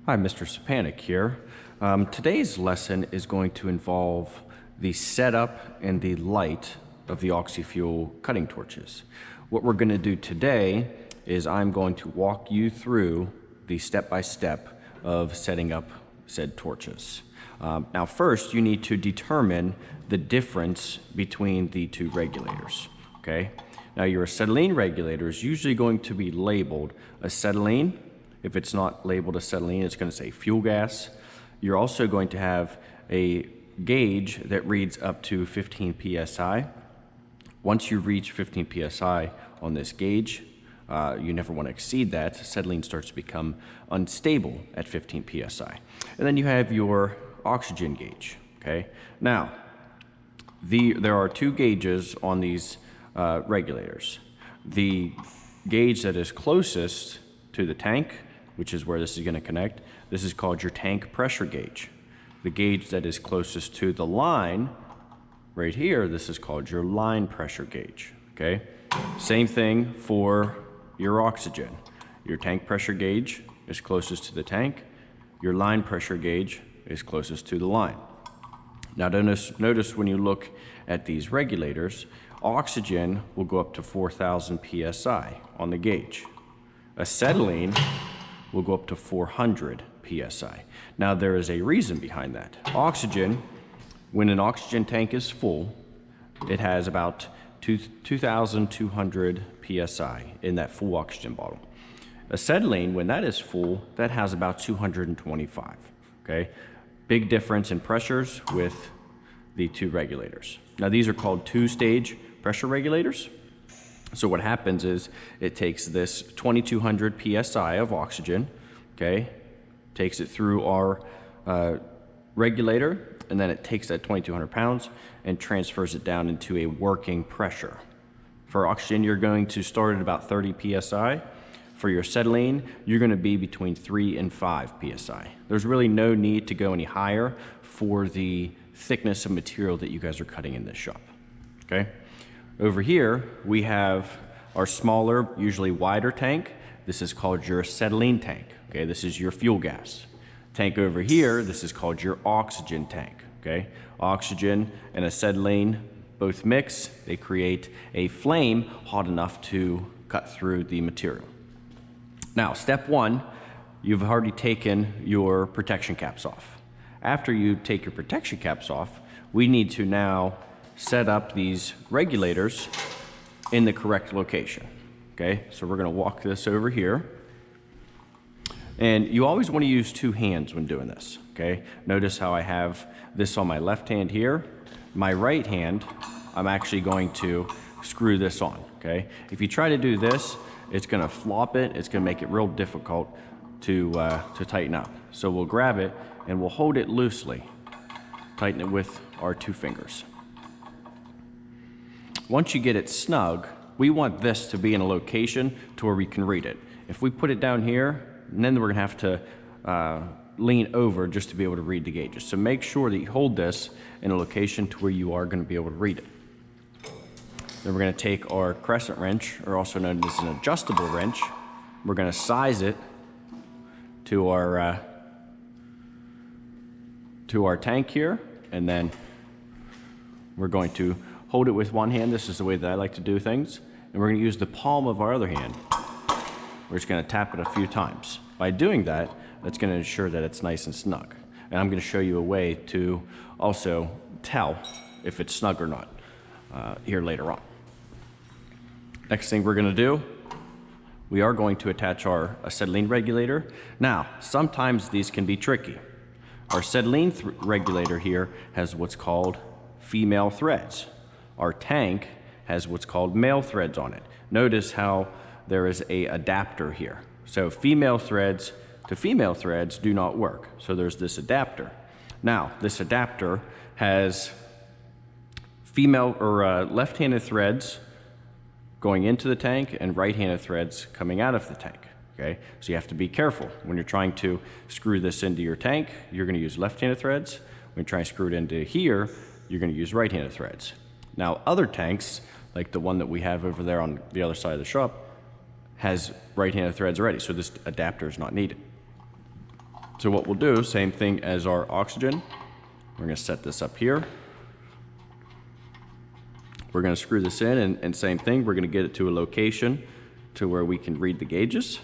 Hi, Mr. Sapanik here. Today's lesson is going to involve the setup and the light of the Oxyfuel cutting torches. What we're going to do today is I'm going to walk you through the step-by-step of setting up said torches. Now first, you need to determine the difference between the two regulators, okay? Now your acetylene regulator is usually going to be labeled acetylene. If it's not labeled acetylene, it's going to say fuel gas. You're also going to have a gauge that reads up to 15 psi. Once you reach 15 psi on this gauge, you never want to exceed that. Acetylene starts to become unstable at 15 psi. And then you have your oxygen gauge. Okay. Now, there are two gauges on these regulators. The gauge that is closest to the tank, which is where this is going to connect, this is called your tank pressure gauge. The gauge that is closest to the line, right here, this is called your line pressure gauge, okay? Same thing for your oxygen. Your tank pressure gauge is closest to the tank. Your line pressure gauge is closest to the line. Now notice when you look at these regulators, oxygen will go up to 4,000 psi on the gauge. Acetylene will go up to 400 psi. Now there is a reason behind that. Oxygen, when an oxygen tank is full, it has about 2,200 psi in that full oxygen bottle. Acetylene, when that is full, that has about 225, okay? Big difference in pressures with the two regulators. Now these are called two-stage pressure regulators. So what happens is it takes this 2,200 psi of oxygen, okay, takes it through our regulator, and then it takes that 2,200 pounds and transfers it down into a working pressure. For oxygen, you're going to start at about 30 psi. For your acetylene, you're going to be between 3 and 5 psi. There's really no need to go any higher for the thickness of material that you guys are cutting in this shop, okay? Over here, we have our smaller, usually wider tank. This is called your acetylene tank, okay? This is your fuel gas. Tank over here, this is called your oxygen tank, okay? Oxygen and acetylene both mix. They create a flame hot enough to cut through the material. Now, step one, you've already taken your protection caps off. After you take your protection caps off, we need to now set up these regulators in the correct location, okay? So we're gonna walk this over here. And you always wanna use two hands when doing this, okay? Notice how I have this on my left hand here. My right hand, I'm actually going to screw this on, okay? If you try to do this, it's gonna flop it. It's gonna make it real difficult to tighten up. So we'll grab it and we'll hold it loosely. Tighten it with our two fingers. Once you get it snug, we want this to be in a location to where we can read it. If we put it down here, then we're gonna have to lean over just to be able to read the gauges. So make sure that you hold this in a location to where you are gonna be able to read it. Then we're gonna take our crescent wrench, or also known as an adjustable wrench. We're gonna size it to our tank here, and then we're going to hold it with one hand. This is the way that I like to do things. And we're going to use the palm of our other hand. We're just going to tap it a few times. By doing that, that's going to ensure that it's nice and snug. And I'm going to show you a way to also tell if it's snug or not here later on. Next thing we're going to do, we are going to attach our acetylene regulator. Now, sometimes these can be tricky. Our acetylene regulator here has what's called female threads. Our tank has what's called male threads on it. Notice how there is a adapter here. So female threads to female threads do not work. So there's this adapter. Now, this adapter has female or left-handed threads going into the tank and right-handed threads coming out of the tank. Okay, so you have to be careful when you're trying to screw this into your tank. You're going to use left-handed threads. When you're trying to screw it into here, you're going to use right-handed threads. Now, other tanks, like the one that we have over there on the other side of the shop, has right-handed threads already, so this adapter is not needed. So what we'll do, same thing as our oxygen. We're going to set this up here. We're going to screw this in, and same thing, we're going to get it to a location to where we can read the gauges.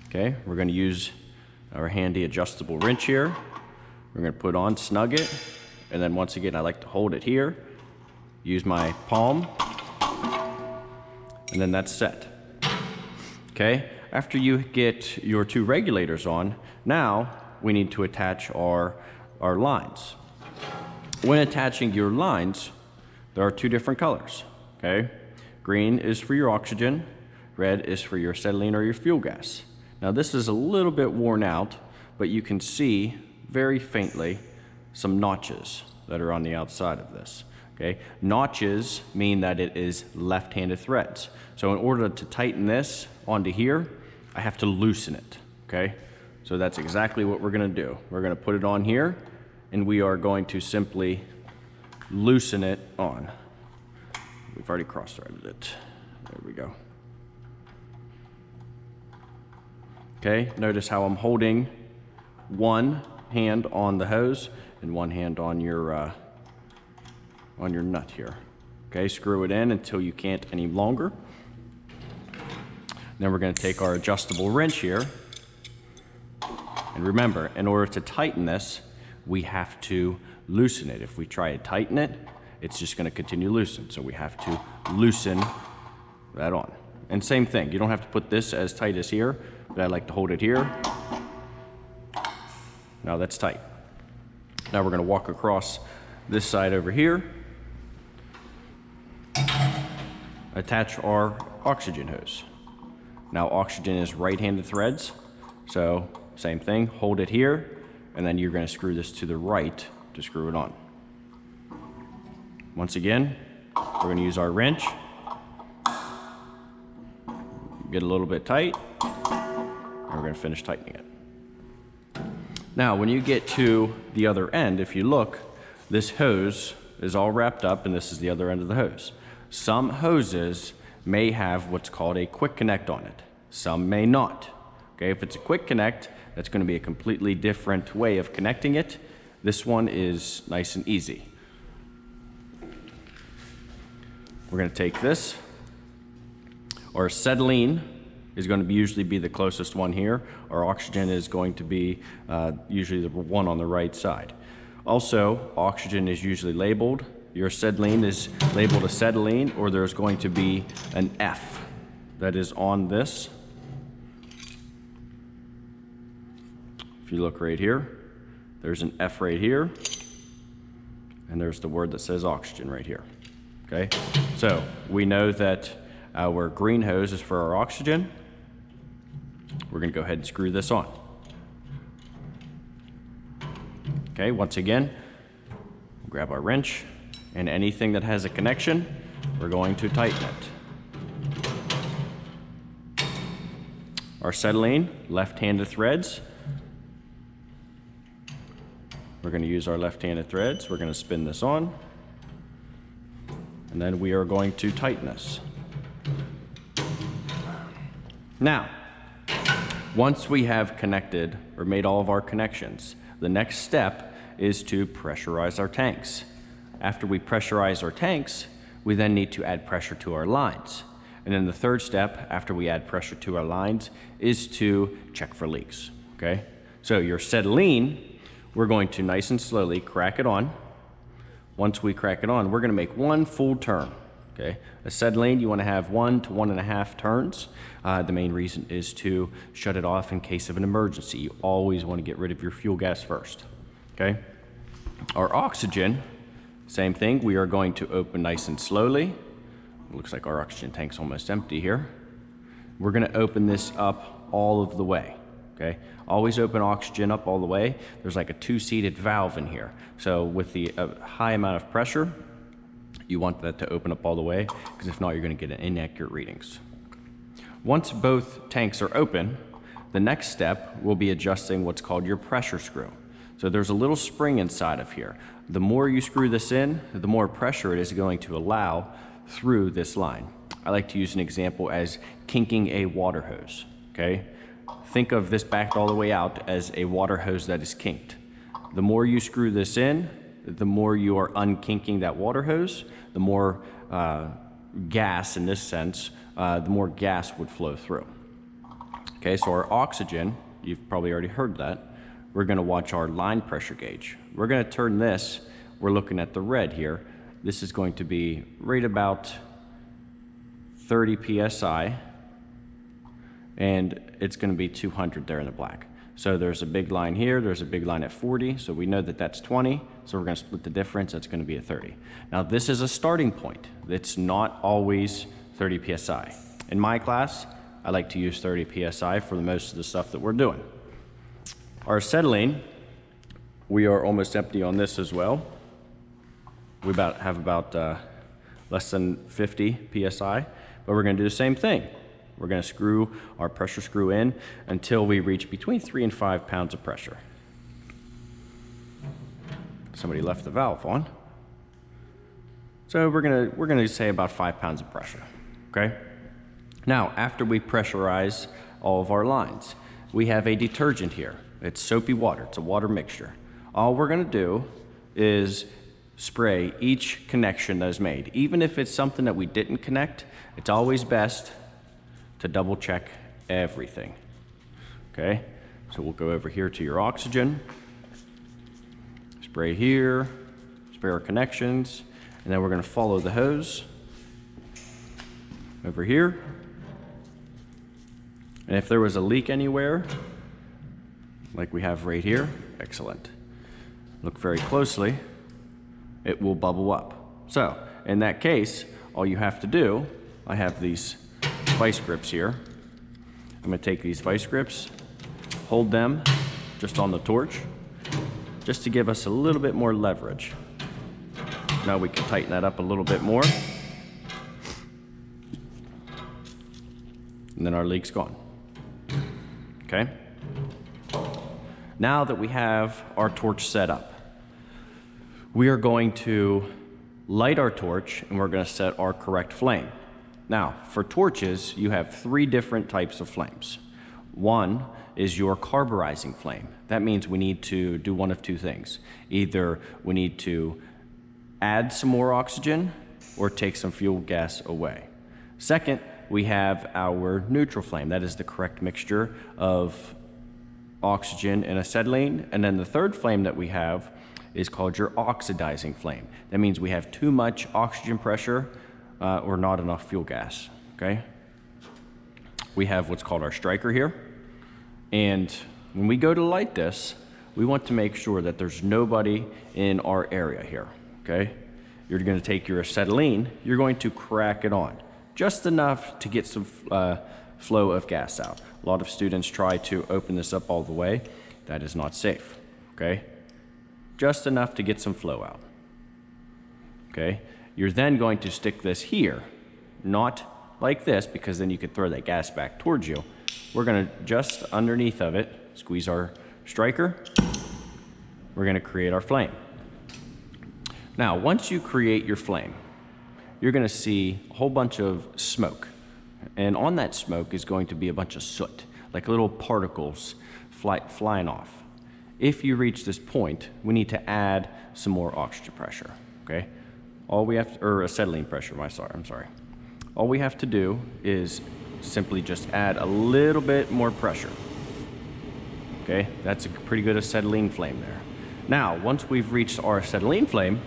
Okay, we're going to use our handy adjustable wrench here. We're going to put on, snug it, and then once again, I like to hold it here, use my palm, and then that's set. Okay, after you get your two regulators on, now we need to attach our lines. When attaching your lines, there are two different colors, okay? Green is for your oxygen, red is for your acetylene or your fuel gas. Now this is a little bit worn out, but you can see very faintly some notches that are on the outside of this, okay? Notches mean that it is left-handed threads. So in order to tighten this onto here, I have to loosen it, okay? So that's exactly what we're gonna do. We're gonna put it on here, and we are going to simply loosen it on. We've already cross-threaded it. There we go. Okay, notice how I'm holding one hand on the hose and one hand on your nut here. Okay, screw it in until you can't any longer. Then we're going to take our adjustable wrench here. And remember, in order to tighten this, we have to loosen it. If we try to tighten it, it's just going to continue loosen. So we have to loosen that on. And same thing, you don't have to put this as tight as here, but I like to hold it here. Now that's tight. Now we're going to walk across this side over here. Attach our oxygen hose. Now oxygen is right-handed threads, so same thing, hold it here, and then you're going to screw this to the right to screw it on. Once again, we're going to use our wrench, get a little bit tight, and we're going to finish tightening it. Now when you get to the other end, if you look, this hose is all wrapped up, and this is the other end of the hose. Some hoses may have what's called a quick connect on it. Some may not. Okay, if it's a quick connect, that's going to be a completely different way of connecting it. This one is nice and easy. We're going to take this. Our acetylene is going to usually be the closest one here. Our oxygen is going to be usually the one on the right side. Also, oxygen is usually labeled. Your acetylene is labeled acetylene, or there's going to be an F that is on this. If you look right here, there's an F right here, and there's the word that says oxygen right here. Okay, so we know that our green hose is for our oxygen. We're going to go ahead and screw this on. Okay, once again, grab our wrench, and anything that has a connection, we're going to tighten it. Our acetylene, left-handed threads. We're going to use our left-handed threads. We're going to spin this on, and then we are going to tighten this. Now, once we have connected or made all of our connections, the next step is to pressurize our tanks. After we pressurize our tanks, we then need to add pressure to our lines. And then the third step, after we add pressure to our lines, is to check for leaks, okay? So your acetylene, we're going to nice and slowly crack it on. Once we crack it on, we're gonna make one full turn, okay? Acetylene, you wanna have 1 to 1.5 turns. The main reason is to shut it off in case of an emergency. You always wanna get rid of your fuel gas first, okay? Our oxygen, same thing, we are going to open nice and slowly. It looks like our oxygen tank's almost empty here. We're gonna open this up all of the way, okay? Always open oxygen up all the way. There's like a 2-seated valve in here. So with the high amount of pressure, you want that to open up all the way, because if not, you're gonna get inaccurate readings. Once both tanks are open, the next step will be adjusting what's called your pressure screw. So there's a little spring inside of here. The more you screw this in, the more pressure it is going to allow through this line. I like to use an example as kinking a water hose, okay? think of this backed all the way out as a water hose that is kinked. The more you screw this in, the more you are unkinking that water hose, the more gas, in this sense, the more gas would flow through. Okay, so our oxygen, you've probably already heard that. We're gonna watch our line pressure gauge. We're gonna turn this, we're looking at the red here. This is going to be right about 30 PSI, and it's gonna be 200 there in the black. So there's a big line here, there's a big line at 40, so we know that that's 20, so we're gonna split the difference, that's gonna be a 30. Now this is a starting point. It's not always 30 PSI. In my class, I like to use 30 PSI for most of the stuff that we're doing. Our acetylene, we are almost empty on this as well. We have about less than 50 PSI, but we're gonna do the same thing. We're gonna screw our pressure screw in until we reach between 3 and 5 pounds of pressure. Somebody left the valve on. So we're gonna say about 5 pounds of pressure, okay? Now, after we pressurize all of our lines, we have a detergent here. It's soapy water, it's a water mixture. All we're gonna do is spray each connection that is made. Even if it's something that we didn't connect, it's always best to double check everything, okay? So we'll go over here to your oxygen, spray here, spray our connections, and then we're gonna follow the hose over here. And if there was a leak anywhere, like we have right here, excellent. Look very closely, it will bubble up. So, in that case, all you have to do, I have these vice grips here. I'm gonna take these vice grips, hold them just on the torch, just to give us a little bit more leverage. Now we can tighten that up a little bit more. And then our leak's gone. Okay? Now that we have our torch set up, we are going to light our torch and we're gonna set our correct flame. Now, for torches, you have 3 different types of flames. One is your carburizing flame. That means we need to do one of 2 things. Either we need to add some more oxygen or take some fuel gas away. Second, we have our neutral flame. That is the correct mixture of oxygen and acetylene. And then the third flame that we have is called your oxidizing flame. That means we have too much oxygen pressure or not enough fuel gas, okay? We have what's called our striker here. And when we go to light this, we want to make sure that there's nobody in our area here, okay? You're gonna take your acetylene, you're going to crack it on, just enough to get some flow of gas out. A lot of students try to open this up all the way. That is not safe, okay? Just enough to get some flow out, okay? You're then going to stick this here, not like this, because then you could throw that gas back towards you. We're gonna just underneath of it, squeeze our striker. We're gonna create our flame. Now, once you create your flame, you're gonna see a whole bunch of smoke. And on that smoke is going to be a bunch of soot, like little particles flying off. If you reach this point, we need to add some more oxygen pressure, okay? All we have to, or acetylene pressure, I'm sorry. All we have to do is simply just add a little bit more pressure. Okay, that's a pretty good acetylene flame there. Now, once we've reached our acetylene flame,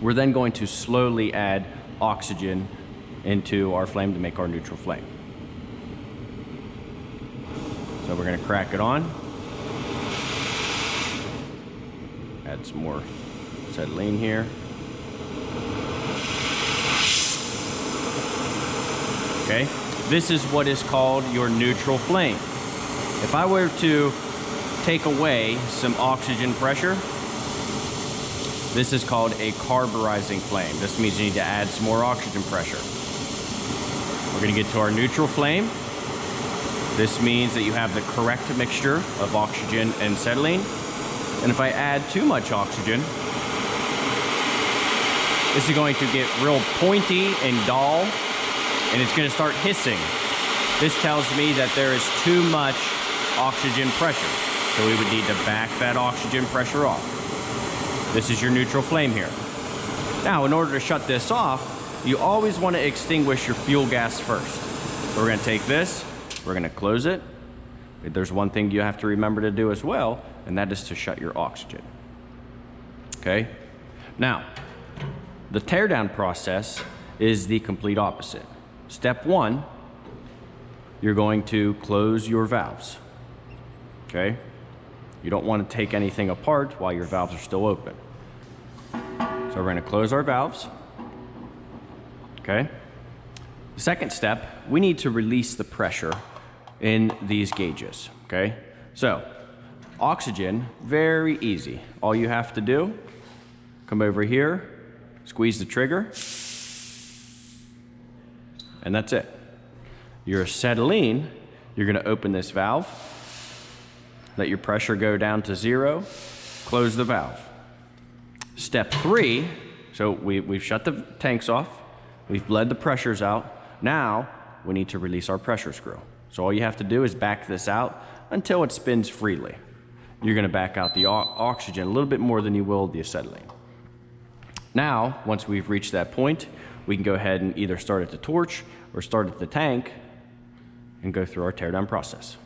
we're then going to slowly add oxygen into our flame to make our neutral flame. So we're gonna crack it on. Add some more acetylene here. Okay, this is what is called your neutral flame. If I were to take away some oxygen pressure, this is called a carburizing flame. This means you need to add some more oxygen pressure. We're gonna get to our neutral flame. This means that you have the correct mixture of oxygen and acetylene. And if I add too much oxygen, this is going to get real pointy and dull, and it's gonna start hissing. This tells me that there is too much oxygen pressure. So we would need to back that oxygen pressure off. This is your neutral flame here. Now, in order to shut this off, you always want to extinguish your fuel gas first. So we're going to take this, we're going to close it. There's one thing you have to remember to do as well, and that is to shut your oxygen. Okay? Now, the teardown process is the complete opposite. Step one, you're going to close your valves. Okay? You don't want to take anything apart while your valves are still open. So we're going to close our valves. Okay? The second step, we need to release the pressure in these gauges. Okay? So, oxygen, very easy. All you have to do, come over here, squeeze the trigger, and that's it. Your acetylene, you're going to open this valve, let your pressure go down to 0, close the valve. Step 3, so we've shut the tanks off, we've bled the pressures out. Now we need to release our pressure screw. So all you have to do is back this out until it spins freely. You're going to back out the oxygen a little bit more than you will the acetylene. Now, once we've reached that point, we can go ahead and either start at the torch or start at the tank and go through our teardown process.